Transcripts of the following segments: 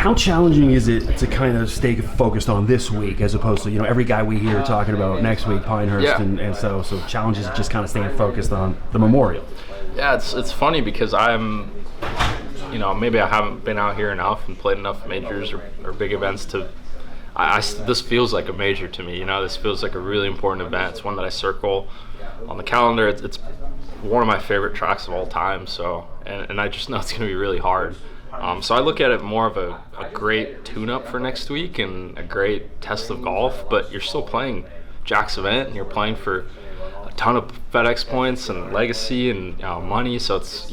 How challenging is it to kind of stay focused on this week as opposed to, every guy we hear talking about next week, Pinehurst, and so challenges just kind of staying focused on the Memorial? Yeah, it's funny because I'm, maybe I haven't been out here enough and played enough majors or big events to. This feels like a major to me. This feels like a really important event. It's one that I circle on the calendar. It's one of my favorite tracks of all time. So, and I just know it's going to be really hard. So I look at it more of a great tune-up for next week and a great test of golf. But you're still playing Jack's event, and you're playing for a ton of FedEx points and legacy and money. So it's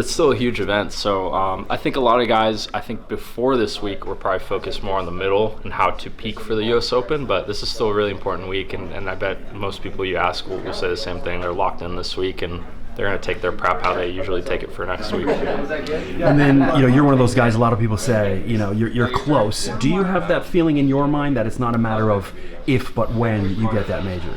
still a huge event. So I think a lot of guys, before this week, were probably focused more on the middle and how to peak for the U.S. Open. But this is still a really important week, and I bet most people you ask will say the same thing. They're locked in this week, and they're going to take their prep how they usually take it for next week. And then, you're one of those guys, a lot of people say, you're close. Do you have that feeling in your mind that it's not a matter of if but when you get that major?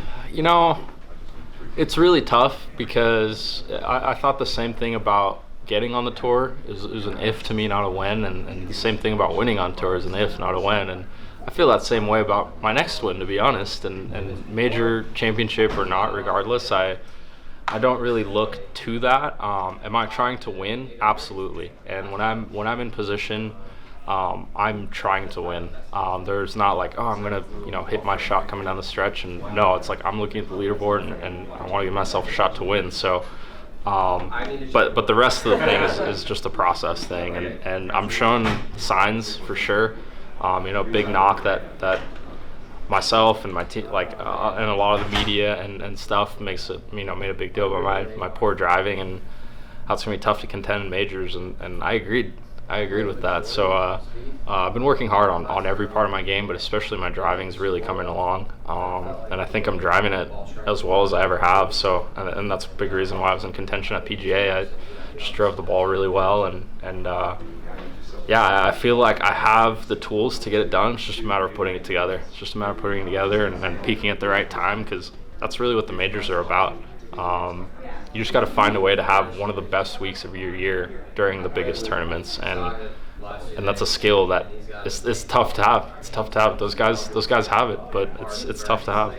It's really tough because I thought the same thing about getting on the tour. It was an if to me, not a when, and the same thing about winning on tour is an if, not a when. And I feel that same way about my next win, to be honest. And major, championship or not, regardless, I don't really look to that. Am I trying to win? Absolutely. And when I'm in position, I'm trying to win. There's not like, I'm gonna hit my shot coming down the stretch, and no, it's like I'm looking at the leaderboard and I want to give myself a shot to win. So but the rest of the thing is just a process thing, and I'm showing signs for sure. Big knock that myself and my team, and a lot of the media and stuff makes it, made a big deal about my poor driving, and how it's gonna be tough to contend in majors, and I agreed with that. So I've been working hard on every part of my game, but especially my driving is really coming along, and I think I'm driving it as well as I ever have. So and that's a big reason why I was in contention at PGA. I just drove the ball really well, and I feel like I have the tools to get it done. It's just a matter of putting it together. It's just a matter of putting it together and peaking at the right time, because that's really what the majors are about. You just got to find a way to have one of the best weeks of your year during the biggest tournaments, and that's a skill that it's tough to have. It's tough to have. Those guys have it, but it's tough to have.